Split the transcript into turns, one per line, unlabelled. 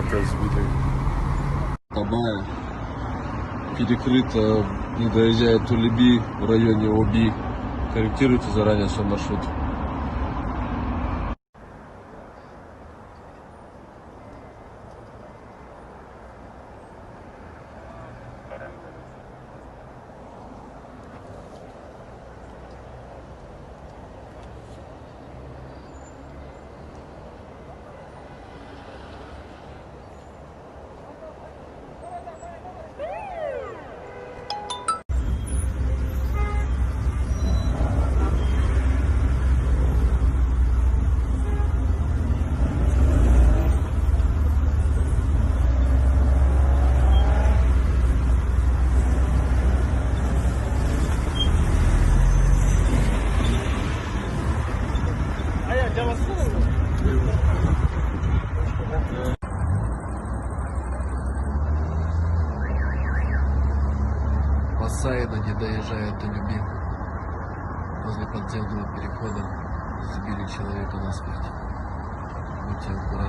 Автоматика сбитая. Табая перекрыто, не доезжает Тулеби в районе Оби. Корректируйте заранее свой маршрут.
Посаина не доезжает до Люби. Возле подземного перехода сбили человека насмерть. Будьте аккуратны.